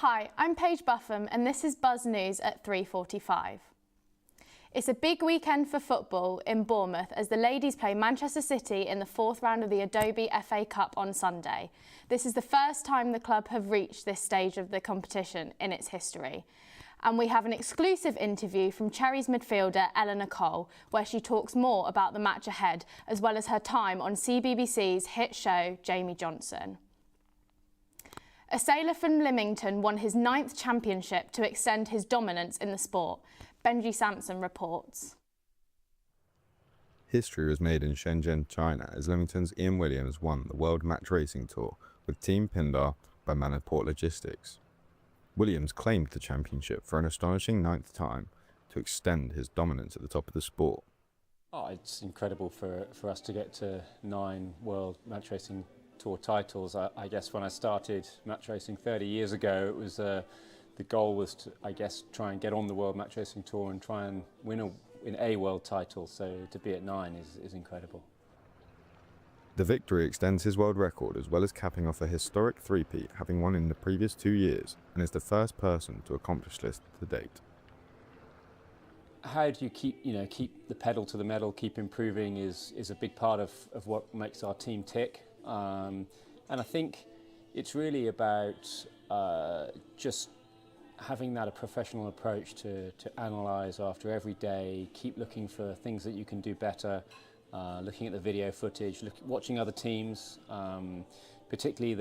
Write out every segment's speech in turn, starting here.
Hi, I'm Paige Buffum and this is Buzz News at 3:45. It's a big weekend for football in Bournemouth as the ladies play Manchester City in the fourth round of the Adobe FA Cup on Sunday. This is the first time the club have reached this stage of the competition in its history. And we have an exclusive interview from Cherries midfielder Eleanor Cole, where she talks more about the match ahead, as well as her time on CBBC's hit show Jamie Johnson. A sailor from Lymington won his 9th championship to extend his dominance in the sport. Benji Sampson reports. History was made in Shenzhen, China, as Lymington's Ian Williams won the World Match Racing Tour with Team Pindar by Maniport Logistics. Williams claimed the championship for an astonishing 9th time to extend his dominance at the top of the sport. Oh, it's incredible for us to get to 9 World Match Racing Tour titles. I guess when I started match racing 30 years ago, it was the goal was to, I guess, try and get on the World Match Racing Tour and try and win a world title. So to be at 9 is incredible. The victory extends his world record as well as capping off a historic three-peat, having won in the previous 2 years, and is the first person to accomplish this to date. How do you keep the pedal to the metal, keep improving is a big part of what makes our team tick. And I think it's really about just having a professional approach to analyse after every day, keep looking for things that you can do better, looking at the video footage, watching other teams, particularly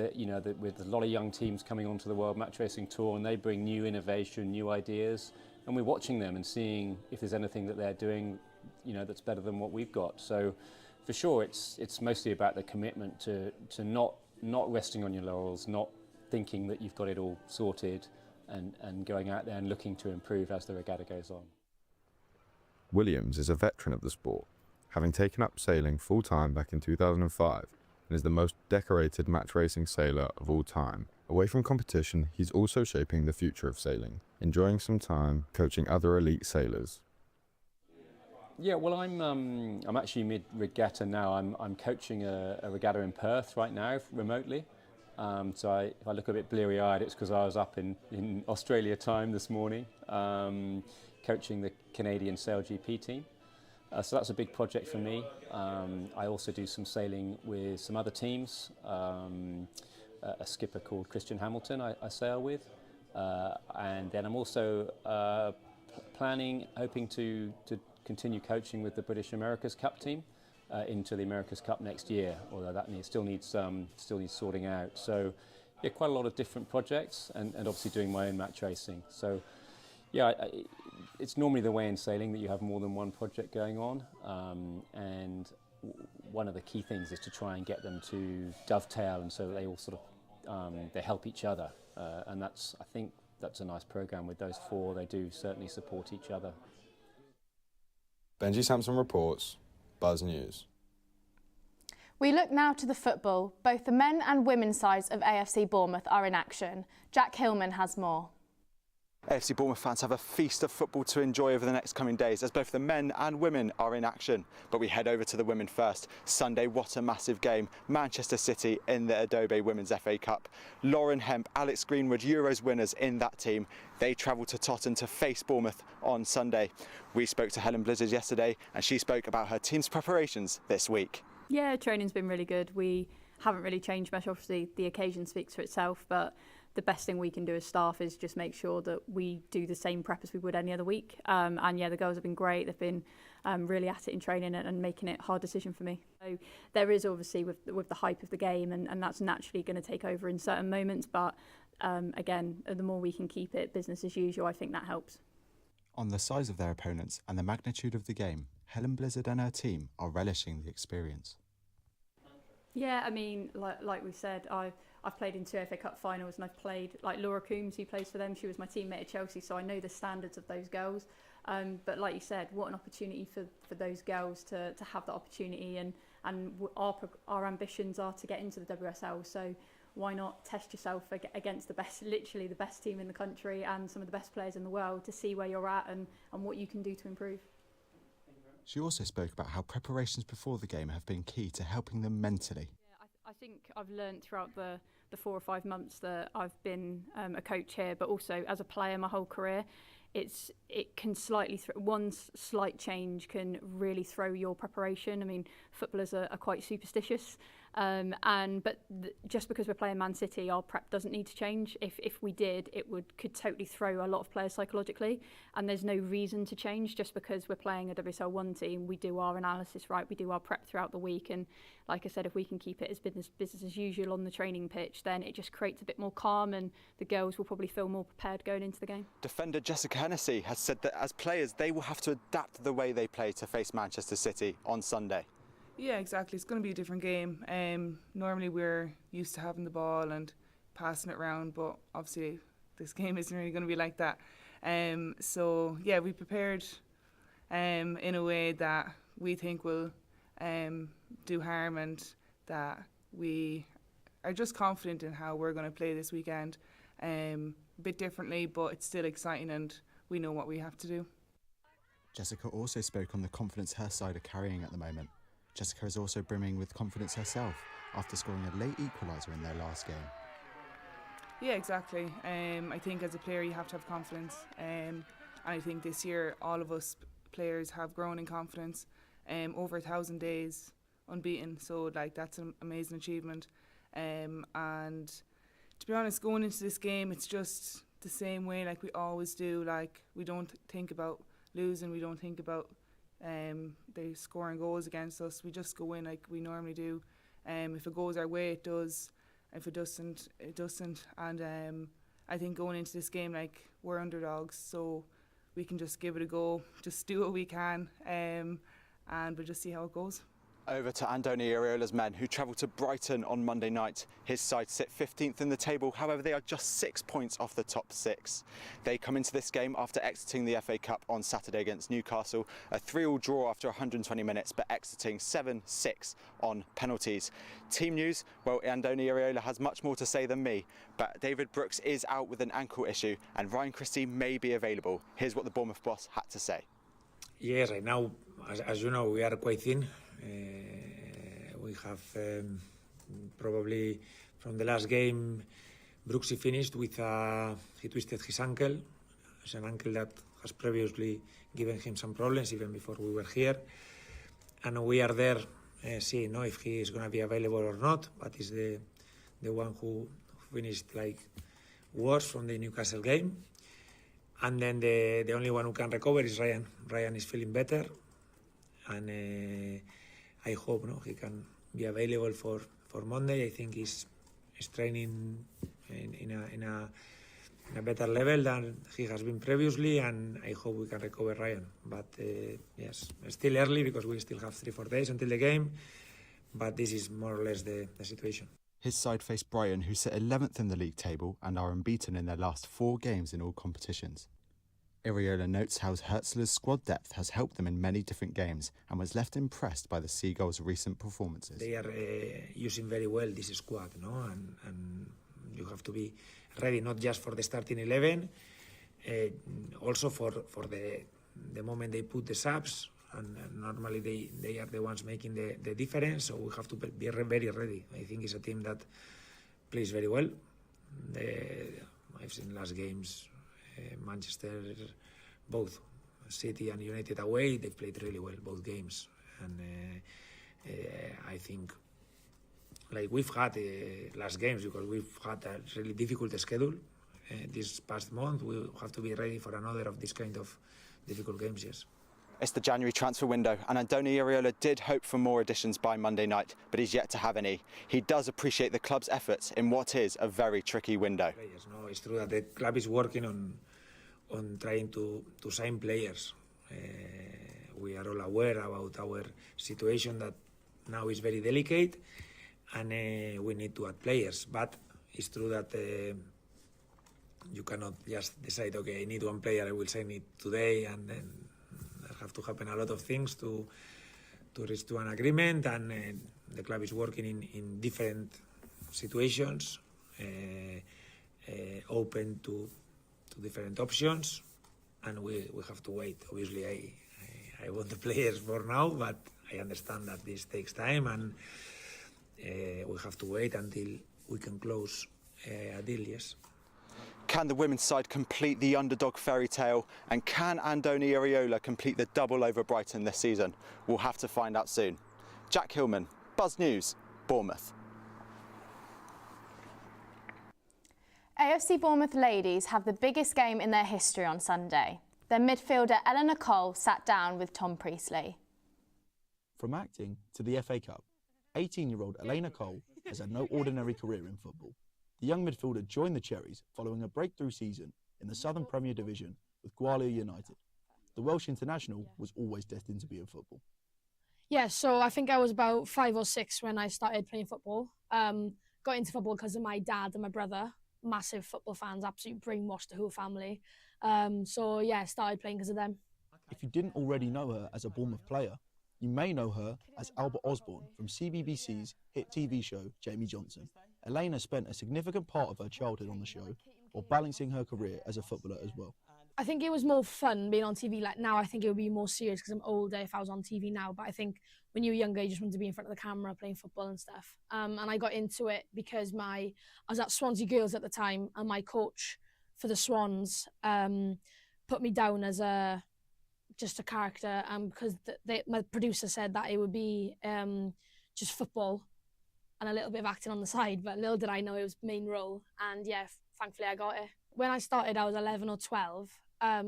with a lot of young teams coming onto the World Match Racing Tour, and they bring new innovation, new ideas, and we're watching them and seeing if there's anything that they're doing, that's better than what we've got. So for sure, it's mostly about the commitment to not resting on your laurels, not thinking that you've got it all sorted, and going out there and looking to improve as the regatta goes on. Williams is a veteran of the sport, having taken up sailing full-time back in 2005, and is the most decorated match racing sailor of all time. Away from competition, he's also shaping the future of sailing, enjoying some time coaching other elite sailors. Yeah, well, I'm actually mid-regatta now. I'm coaching a regatta in Perth right now, remotely. So if I look a bit bleary-eyed, it's because I was up in Australia time this morning, coaching the Canadian Sail GP team. So that's a big project for me. I also do some sailing with some other teams. A skipper called Christian Hamilton I sail with. And then I'm also hoping to continue coaching with the British America's Cup team into the America's Cup next year, although that still needs sorting out. So yeah, quite a lot of different projects, and obviously doing my own match racing. So yeah, it's normally the way in sailing that you have more than one project going on, and one of the key things is to try and get them to dovetail, and so they all sort of they help each other, and I think that's a nice program with those 4. They do certainly support each other. Benji Sampson reports, Buzz News. We look now to the football. Both the men and women's sides of AFC Bournemouth are in action. Jack Hillman has more. AFC Bournemouth fans have a feast of football to enjoy over the next coming days as both the men and women are in action. But we head over to the women first. Sunday, what a massive game. Manchester City in the Adobe Women's FA Cup. Lauren Hemp, Alex Greenwood, Euros winners in that team. They travel to Totton to face Bournemouth on Sunday. We spoke to Helen Blizzard yesterday and she spoke about her team's preparations this week. Yeah, training's been really good. We haven't really changed much. Obviously, the occasion speaks for itself, but the best thing we can do as staff is just make sure that we do the same prep as we would any other week. And yeah, the girls have been great. They've been really at it in training and making it a hard decision for me. So there is obviously with the hype of the game, and that's naturally going to take over in certain moments. But again, the more we can keep it business as usual, I think that helps. On the size of their opponents and the magnitude of the game, Helen Blizzard and her team are relishing the experience. Yeah, I mean, like we said, I've played in 2 FA Cup finals, and I've played, like Laura Coombs, who plays for them, she was my teammate at Chelsea, so I know the standards of those girls. But like you said, what an opportunity for those girls to have that opportunity, and our ambitions are to get into the WSL, so why not test yourself against the best, literally the best team in the country and some of the best players in the world, to see where you're at and what you can do to improve. She also spoke about how preparations before the game have been key to helping them mentally. Yeah, I think I've learned throughout the 4 or 5 months that I've been a coach here, but also as a player my whole career, it can one slight change can really throw your preparation. I mean, footballers are quite superstitious, just because we're playing Man City, our prep doesn't need to change. If we did, it could totally throw a lot of players psychologically, and there's no reason to change just because we're playing a WSL 1 team. We do our analysis right, we do our prep throughout the week, and like I said, if we can keep it as business as usual on the training pitch, then it just creates a bit more calm, and the girls will probably feel more prepared going into the game. Defender Jessica Hennessy has said that as players they will have to adapt the way they play to face Manchester City on Sunday. Yeah, exactly. It's going to be a different game. Normally we're used to having the ball and passing it around, but obviously this game isn't really going to be like that. So yeah, we prepared in a way that we think will do harm, and that we are just confident in how we're going to play this weekend. A bit differently, but it's still exciting and we know what we have to do. Jessica also spoke on the confidence her side are carrying at the moment. Jessica is also brimming with confidence herself after scoring a late equaliser in their last game. Yeah, exactly. I think as a player you have to have confidence, and I think this year all of us players have grown in confidence. Over 1,000 days unbeaten, so like that's an amazing achievement. And to be honest, going into this game, it's just the same way like we always do. Like, we don't think about losing, we don't think about they scoring goals against us. We just go in like we normally do. If it goes our way, it does. If it doesn't, it doesn't. And I think going into this game, like, we're underdogs, so we can just give it a go, just do what we can, and we'll just see how it goes. Over to Andoni Iraola's men, who travelled to Brighton on Monday night. His side sit 15th in the table, however they are just 6 points off the top 6. They come into this game after exiting the FA Cup on Saturday against Newcastle, a 3-3 draw after 120 minutes, but exiting 7-6 on penalties. Team news, well, Andoni Iraola has much more to say than me, but David Brooks is out with an ankle issue and Ryan Christie may be available. Here's what the Bournemouth boss had to say. Yes, right now, as you know, we are quite thin. We have probably from the last game, Brooksy finished with he twisted his ankle. It's an ankle that has previously given him some problems even before we were here, and we are there seeing if he is going to be available or not. But he's the one who finished like worse from the Newcastle game, and then the only one who can recover is Ryan. Ryan is feeling better, and I hope he can be available for Monday. I think he's training in a better level than he has been previously, and I hope we can recover Ryan. But yes, it's still early because we still have 3-4 days until the game, but this is more or less the situation. His side face Brighton, who sit 11th in the league table and are unbeaten in their last 4 games in all competitions. Iraola notes how Herzler's squad depth has helped them in many different games and was left impressed by the Seagulls' recent performances. They are using very well this squad, and you have to be ready not just for the starting 11, also for the moment they put the subs, and normally they are the ones making the difference, so we have to be very ready. I think it's a team that plays very well. I've seen last games, Manchester, both City and United away, they played really well both games, and I think like we've had last games because we've had a really difficult schedule this past month. We have to be ready for another of this kind of difficult games. Yes. It's the January transfer window, and Andoni Iraola did hope for more additions by Monday night, but he's yet to have any. He does appreciate the club's efforts in what is a very tricky window. Players, it's true that the club is working on trying to sign players. We are all aware about our situation that now is very delicate, and we need to add players. But it's true that you cannot just decide, okay, I need one player, I will sign it today, and then there have to happen a lot of things to reach to an agreement, and the club is working in different situations, open to different options, and we have to wait. Obviously, I want the players for now, but I understand that this takes time, and we have to wait until we can close a deal, yes. Can the women's side complete the underdog fairy tale, and can Andoni Iraola complete the double over Brighton this season? We'll have to find out soon. Jack Hillman, Buzz News, Bournemouth. AFC Bournemouth ladies have the biggest game in their history on Sunday. Their midfielder Eleanor Cole sat down with Tom Priestley. From acting to the FA Cup, 18-year-old Eleanor Cole has had no ordinary career in football. The young midfielder joined the Cherries following a breakthrough season in the Southern Premier Division with Gwalior United. The Welsh international was always destined to be in football. Yeah, so I think I was about 5 or 6 when I started playing football. Got into football because of my dad and my brother, massive football fans, absolutely brainwashed the whole family. So yeah, started playing because of them. If you didn't already know her as a Bournemouth player, you may know her as Albert Osborne from CBBC's hit TV show Jamie Johnson. Elena spent a significant part of her childhood on the show while balancing her career as a footballer as well. I think it was more fun being on TV. Like now, I think it would be more serious because I'm older if I was on TV now. But I think when you were younger, you just wanted to be in front of the camera playing football and stuff. And I got into it because I was at Swansea Girls at the time, and my coach for the Swans put me down as just a character, because my producer said that it would be just football and a little bit of acting on the side, but little did I know it was main role, and yeah, thankfully I got it. When I started, I was 11 or 12,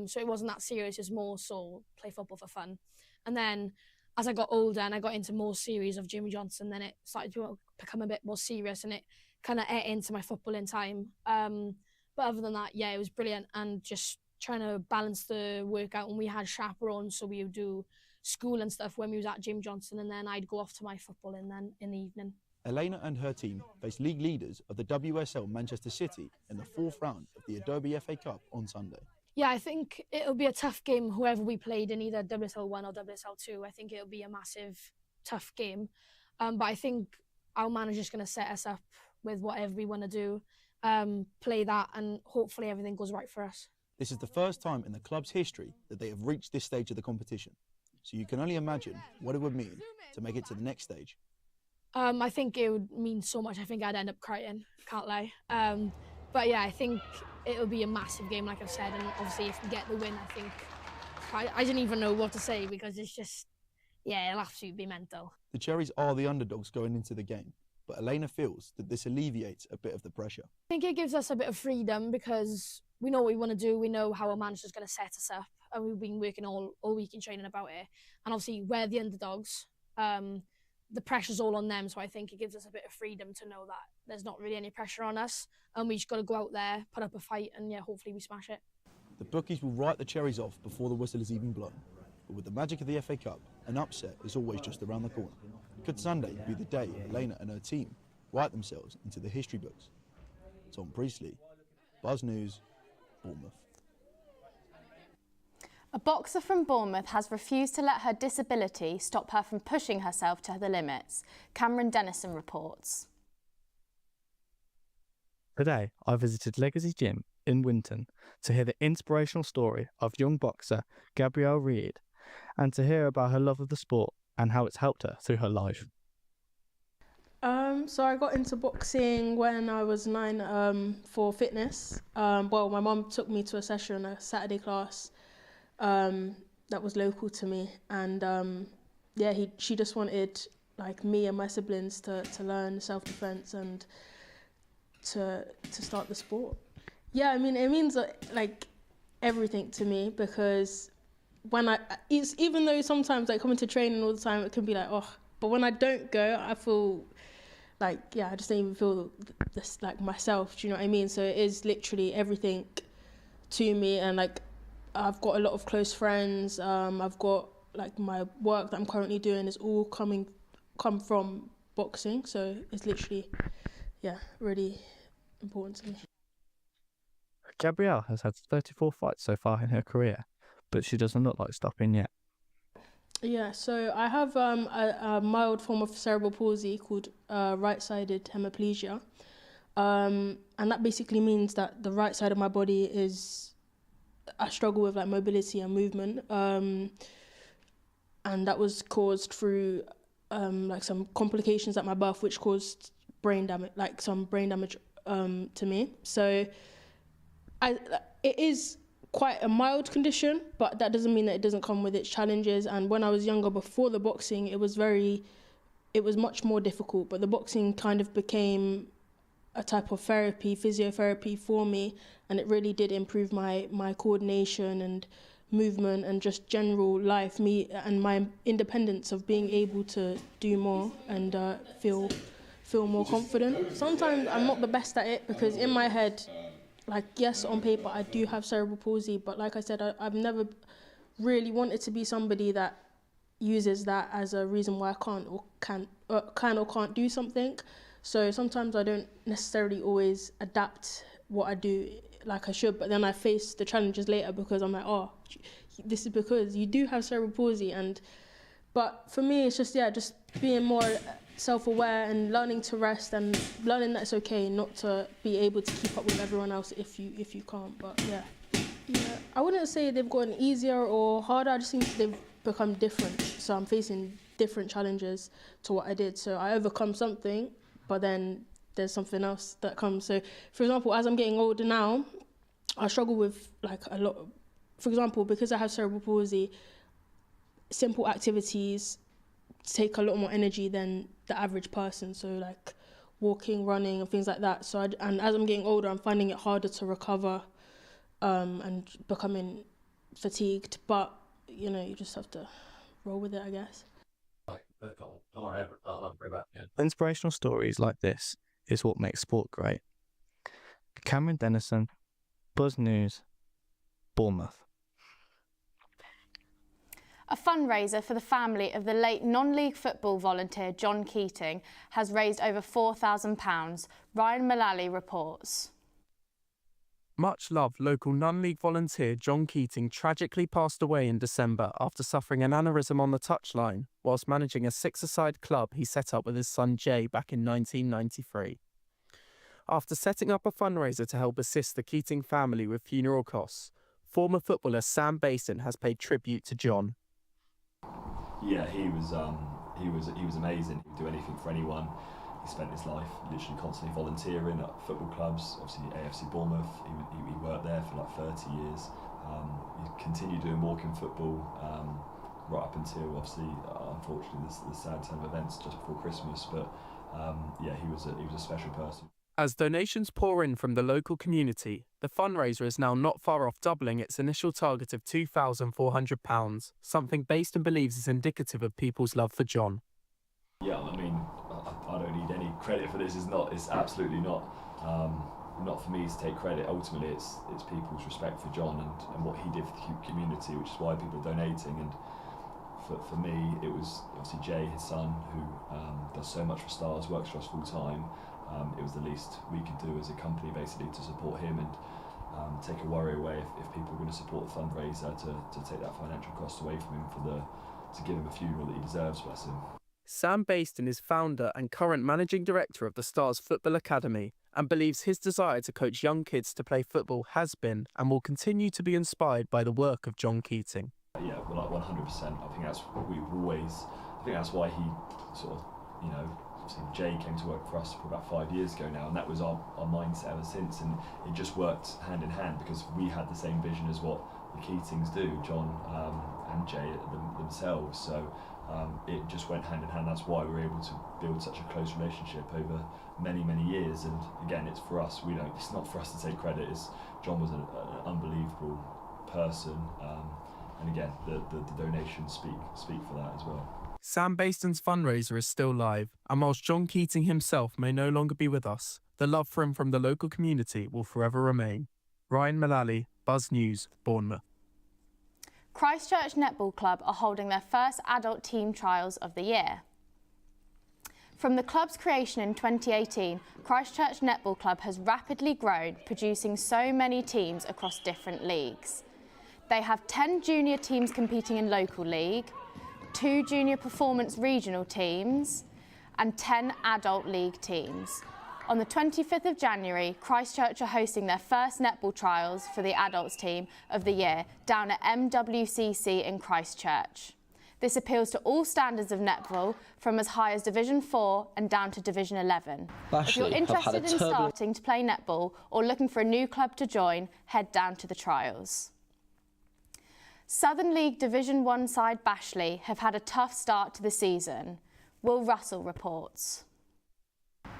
so it wasn't that serious, it was more so play football for fun. And then as I got older and I got into more series of Jimmy Johnson, then it started to become a bit more serious, and it kind of ate into my footballing time. But other than that, yeah, it was brilliant, and just trying to balance the workout. And we had chaperones, so we would do school and stuff when we was at Jim Johnson, and then I'd go off to my footballing then in the evening. Elena and her team faced league leaders of the WSL Manchester City in the 4th round of the Adobe FA Cup on Sunday. Yeah, I think it'll be a tough game, whoever we played in either WSL 1 or WSL 2. I think it'll be a massive, tough game. But I think our manager's going to set us up with whatever we want to do, play that, and hopefully everything goes right for us. This is the first time in the club's history that they have reached this stage of the competition. So you can only imagine what it would mean to make it to the next stage. I think it would mean so much. I think I'd end up crying, can't lie. But yeah, I think it'll be a massive game, like I've said, and obviously if we get the win, I think I didn't even know what to say, because it's just, yeah, it'll absolutely be mental. The Cherries are the underdogs going into the game, but Elena feels that this alleviates a bit of the pressure. I think it gives us a bit of freedom because we know what we want to do, we know how our manager's going to set us up, and we've been working all week in training about it. And obviously we're the underdogs. The pressure's all on them, so I think it gives us a bit of freedom to know that there's not really any pressure on us, and we just got to go out there, put up a fight, and yeah, hopefully we smash it. The bookies will write the Cherries off before the whistle is even blown, but with the magic of the FA Cup, an upset is always just around the corner. Could Sunday be the day Elena and her team write themselves into the history books? Tom Priestley, Buzz News, Bournemouth. A boxer from Bournemouth has refused to let her disability stop her from pushing herself to the limits. Cameron Dennison reports. Today, I visited Legacy Gym in Winton to hear the inspirational story of young boxer Gabrielle Reid, and to hear about her love of the sport and how it's helped her through her life. So I got into boxing when I was 9 for fitness. Well, my mum took me to a session, a Saturday class, that was local to me, and yeah, she just wanted like me and my siblings to learn self-defense and to start the sport. Yeah, I mean, it means like everything to me, because when even though sometimes like coming to training all the time, it can be like, oh, but when I don't go, I feel like, yeah, I just don't even feel this like myself, do you know what I mean? So it is literally everything to me, and like I've got a lot of close friends. I've got like my work that I'm currently doing is all come from boxing. So it's literally, yeah, really important to me. Gabrielle has had 34 fights so far in her career, but she doesn't look like stopping yet. Yeah, so I have a mild form of cerebral palsy called right-sided hemiplegia. And that basically means that the right side of my body I struggle with like mobility and movement, and that was caused through like some complications at my birth, which caused brain damage, like some brain damage to me. So it is quite a mild condition, but that doesn't mean that it doesn't come with its challenges. And when I was younger, before the boxing, it was much more difficult, but the boxing kind of became a type of therapy, physiotherapy for me, and it really did improve my coordination and movement and just general life, me and my independence of being able to do more and feel more confident. Sometimes I'm not the best at it because in my head, like, yes, on paper I do have cerebral palsy, but like I said, I've never really wanted to be somebody that uses that as a reason why I can or can't do something. So sometimes I don't necessarily always adapt what I do like I should, but then I face the challenges later because I'm like, oh, this is because you do have cerebral palsy. But for me, it's just being more self-aware and learning to rest and learning that it's okay not to be able to keep up with everyone else if you can't. But yeah, I wouldn't say they've gotten easier or harder. I just think they've become different. So I'm facing different challenges to what I did. So I overcome something, but then there's something else that comes. So, for example, as I'm getting older now, I struggle with like a lot. For example, because I have cerebral palsy, simple activities take a lot more energy than the average person. So like walking, running and things like that. So and as I'm getting older, I'm finding it harder to recover and becoming fatigued. But, you know, you just have to roll with it, I guess. Inspirational stories like this is what makes sport great. Cameron Dennison, Buzz News, Bournemouth. A fundraiser for the family of the late non-league football volunteer John Keating has raised over £4,000. Ryan Mullally reports. Much loved local non-league volunteer John Keating tragically passed away in December after suffering an aneurysm on the touchline whilst managing a six-a-side club he set up with his son Jay back in 1993. After setting up a fundraiser to help assist the Keating family with funeral costs, former footballer Sam Basin has paid tribute to John. Yeah, he was amazing. He would do anything for anyone. He spent his life literally constantly volunteering at football clubs, obviously AFC Bournemouth. He worked there for like 30 years. He continued doing walking football right up until, obviously, unfortunately, the sad turn of events just before Christmas. But yeah, he was a special person. As donations pour in from the local community, the fundraiser is now not far off doubling its initial target of £2,400, something Basin believes is indicative of people's love for John. Yeah, I mean, I don't need any credit for this. It's absolutely not for me to take credit. Ultimately, it's people's respect for John and what he did for the community, which is why people are donating. And for me, it was obviously Jay, his son, who does so much for Stars, works for us full time. It was the least we could do as a company, basically, to support him and take a worry away if people were going to support the fundraiser to take that financial cost away from him to give him a funeral that he deserves, bless him. Sam Basin is founder and current managing director of the Stars Football Academy and believes his desire to coach young kids to play football has been and will continue to be inspired by the work of John Keating. Yeah, well, like 100%. I think that's why he sort of, you know, obviously Jay came to work for us for about 5 years ago now, and that was our mindset ever since, and it just worked hand in hand because we had the same vision as what the Keatings do, John and Jay themselves. So it just went hand in hand. That's why we were able to build such a close relationship over many, many years. And again, it's for us. It's not for us to take credit. John was an unbelievable person, and again, the donations speak for that as well. Sam Basin's fundraiser is still live, and whilst John Keating himself may no longer be with us, the love for him from the local community will forever remain. Ryan Mullally, Buzz News, Bournemouth. Christchurch Netball Club are holding their first adult team trials of the year. From the club's creation in 2018, Christchurch Netball Club has rapidly grown, producing so many teams across different leagues. They have 10 junior teams competing in local league, 2 junior performance regional teams and 10 adult league teams. On the 25th of January, Christchurch are hosting their first netball trials for the adults team of the year down at MWCC in Christchurch. This appeals to all standards of netball, from as high as Division 4 and down to Division 11. If you're interested in starting to play netball or looking for a new club to join, head down to the trials. Southern League Division 1 side Bashley have had a tough start to the season. Will Russell reports.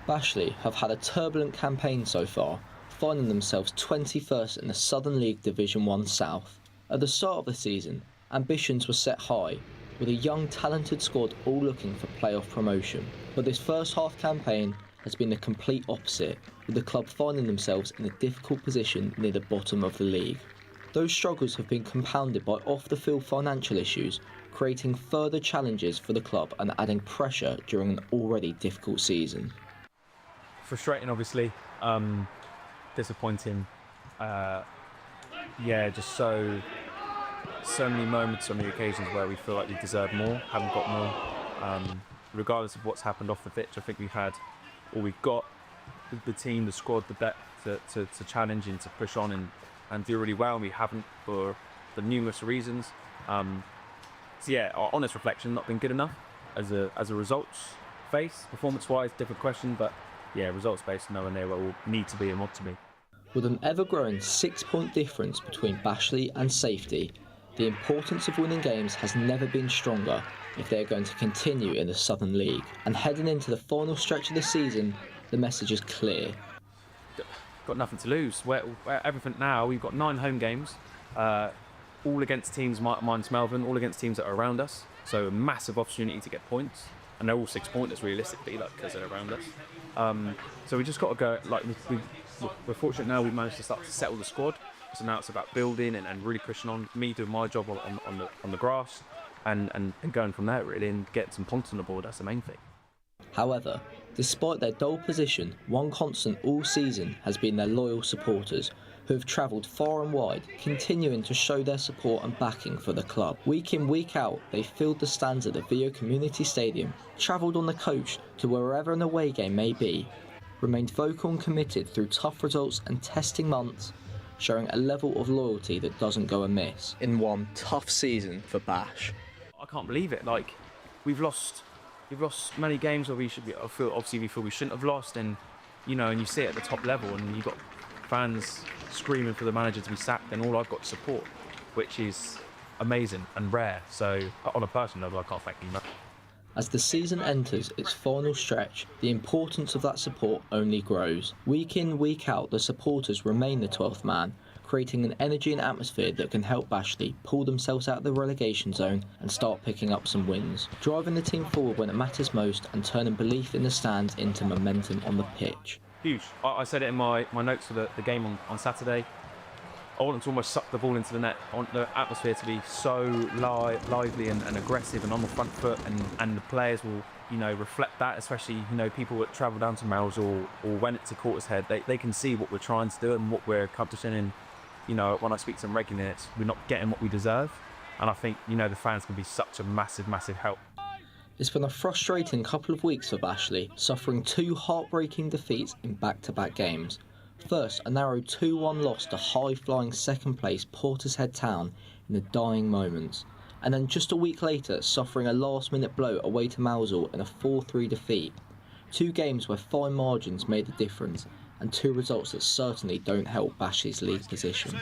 Bashley have had a turbulent campaign so far, finding themselves 21st in the Southern League Division 1 South. At the start of the season, ambitions were set high, with a young talented squad all looking for playoff promotion. But this first half campaign has been the complete opposite, with the club finding themselves in a difficult position near the bottom of the league. Those struggles have been compounded by off-the-field financial issues, creating further challenges for the club and adding pressure during an already difficult season. Frustrating, obviously. Disappointing. Just so many moments, so many occasions where we feel like we deserve more, haven't got more. Regardless of what's happened off the pitch, I think we've had all we've got. The team, the squad, the depth to challenge and to push on and do really well, and we haven't for numerous reasons. Our honest reflection, not been good enough as a results base, performance-wise, different question, but results-based, nowhere near where we'll need to be and want to be. With an ever-growing 6-point difference between Bashley and safety, the importance of winning games has never been stronger if they are going to continue in the Southern League. And heading into the final stretch of the season, the message is clear. Got nothing to lose. We're everything now. We've got 9 home games, all against teams minus Melbourne, all against teams that are around us. So a massive opportunity to get points, and they're all 6-pointers realistically, because they're around us. So we just got to go. We're fortunate now. We've managed to start to settle the squad. So now it's about building and really pushing on. Me doing my job on the grass, and going from there really, and getting some points on the board. That's the main thing. However, despite their dull position, one constant all season has been their loyal supporters, who have travelled far and wide, continuing to show their support and backing for the club. Week in, week out, they filled the stands at the Vio Community Stadium, travelled on the coach to wherever an away game may be, remained vocal and committed through tough results and testing months, showing a level of loyalty that doesn't go amiss in one tough season for Bash. I can't believe it. We've lost many games where we feel we shouldn't have lost, and you see it at the top level, and you've got fans screaming for the manager to be sacked, and all I've got is support, which is amazing and rare. So on a personal level, I can't thank you much. As the season enters its final stretch, the importance of that support only grows. Week in, week out, the supporters remain the 12th man, creating an energy and atmosphere that can help Bashley pull themselves out of the relegation zone and start picking up some wins, driving the team forward when it matters most and turning belief in the stands into momentum on the pitch. Huge. I said it in my notes for the game on Saturday. I want them to almost suck the ball into the net. I want the atmosphere to be so lively and aggressive and on the front foot, and the players will, reflect that, especially, people that travel down to Mells or when it's a quarters head, they can see what we're trying to do and what we're accomplishing. And, when I speak to them regularly, we're not getting what we deserve. And I think, the fans can be such a massive, massive help. It's been a frustrating couple of weeks for Bashley, suffering 2 heartbreaking defeats in back-to-back games. First, a narrow 2-1 loss to high-flying second-place Portishead Town in the dying moments, and then just a week later suffering a last-minute blow away to Mousehole in a 4-3 defeat. 2 games where fine margins made the difference, and 2 results that certainly don't help Bashley's league position.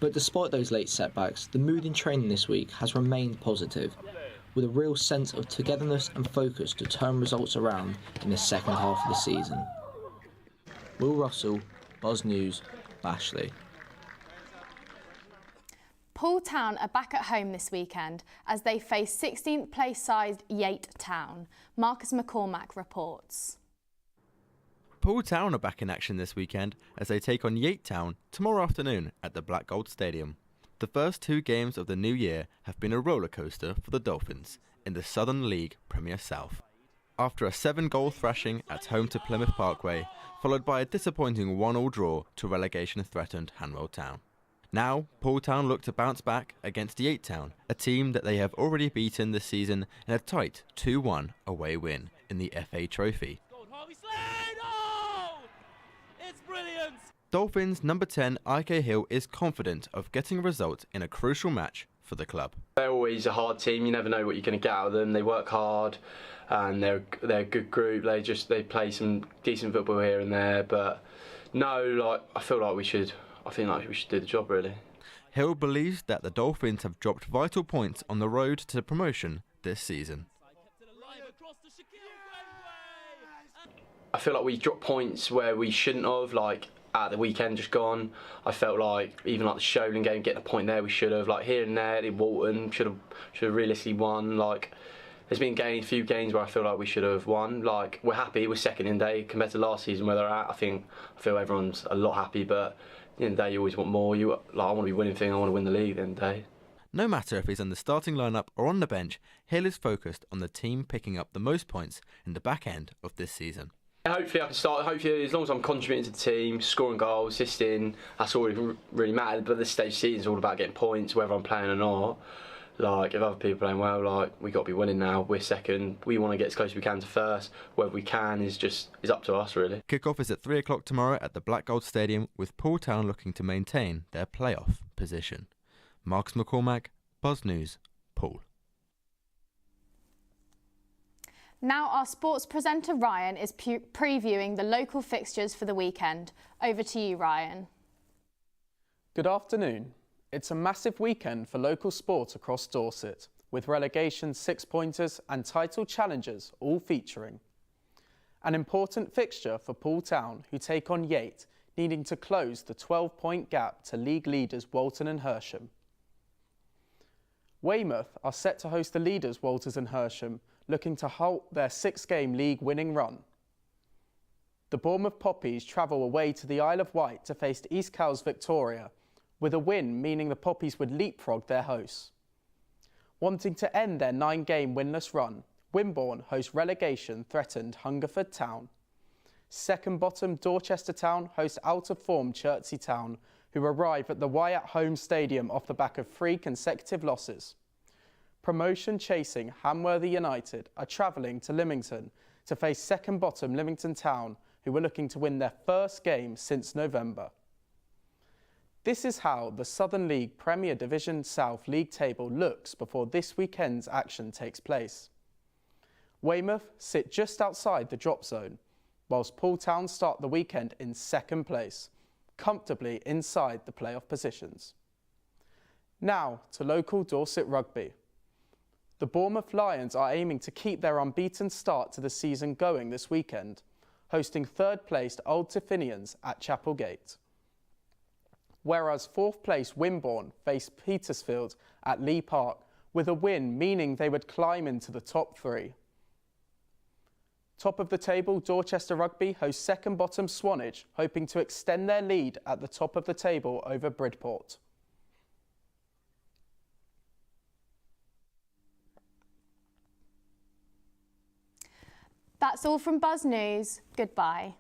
But despite those late setbacks, the mood in training this week has remained positive, with a real sense of togetherness and focus to turn results around in the second half of the season. Will Russell, Buzz News, Bashley. Poole Town are back at home this weekend as they face 16th place-sized Yate Town. Marcus McCormack reports. Poole Town are back in action this weekend as they take on Yate Town tomorrow afternoon at the Black Gold Stadium. The first 2 games of the new year have been a roller coaster for the Dolphins in the Southern League Premier South. After a 7-goal thrashing at home to Plymouth Parkway, followed by a disappointing 1-1 draw to relegation-threatened Hanwell Town. Now, Poole Town look to bounce back against Yate Town, a team that they have already beaten this season in a tight 2-1 away win in the FA Trophy. Dolphins number 10 IK Hill is confident of getting a result in a crucial match for the club. They're always a hard team. You never know what you're going to get out of them. They work hard, and they're a good group. They play some decent football here and there. But no, I feel like we should do the job really. Hill believes that the Dolphins have dropped vital points on the road to promotion this season. I feel like we dropped points where we shouldn't have, like at the weekend just gone. I felt like even like the Sholing game, getting a point there we should have. Like here and there, the Walton should have realistically won. Like there's been a few games where I feel like we should have won. Like we're happy, we're second in day compared to last season where they're at. I feel everyone's a lot happy, but at the end of the day you always want more. I want to be winning thing. I want to win the league at the end of the day. No matter if he's in the starting lineup or on the bench, Hill is focused on the team picking up the most points in the back end of this season. Hopefully I can start, as long as I'm contributing to the team, scoring goals, assisting, that's all that really matters. But this stage of the season is all about getting points, whether I'm playing or not. Like, if other people are playing well, like, we've got to be winning now. We're second. We want to get as close as we can to first. Whether we can is up to us, really. Kick-off is at 3 o'clock tomorrow at the Black Gold Stadium, with Poole Town looking to maintain their playoff position. Marcus McCormack, Buzz News, Poole. Now our sports presenter Ryan is previewing the local fixtures for the weekend. Over to you, Ryan. Good afternoon. It's a massive weekend for local sport across Dorset, with relegation, six-pointers and title challengers all featuring. An important fixture for Poole Town, who take on Yate, needing to close the 12-point gap to league leaders Walton and Hersham. Weymouth are set to host the leaders Walters and Hersham, looking to halt their six-game league winning run. The Bournemouth Poppies travel away to the Isle of Wight to face East Cowes Victoria, with a win meaning the Poppies would leapfrog their hosts. Wanting to end their 9-game winless run, Wimborne host relegation-threatened Hungerford Town. Second bottom Dorchester Town host out-of-form Chertsey Town, who arrive at the Wyatt home stadium off the back of 3 consecutive losses. Promotion-chasing Hamworthy United are travelling to Lymington to face second bottom Lymington Town, who were looking to win their first game since November. This is how the Southern League Premier Division South League table looks before this weekend's action takes place. Weymouth sit just outside the drop zone, whilst Poole Town start the weekend in second place, comfortably inside the playoff positions. Now to local Dorset rugby. The Bournemouth Lions are aiming to keep their unbeaten start to the season going this weekend, hosting third-placed Old Tiffinians at Chapelgate. Whereas fourth-place Wimborne faced Petersfield at Lee Park, with a win meaning they would climb into the top 3. Top of the table, Dorchester Rugby host second-bottom Swanage, hoping to extend their lead at the top of the table over Bridport. That's all from Buzz News. Goodbye.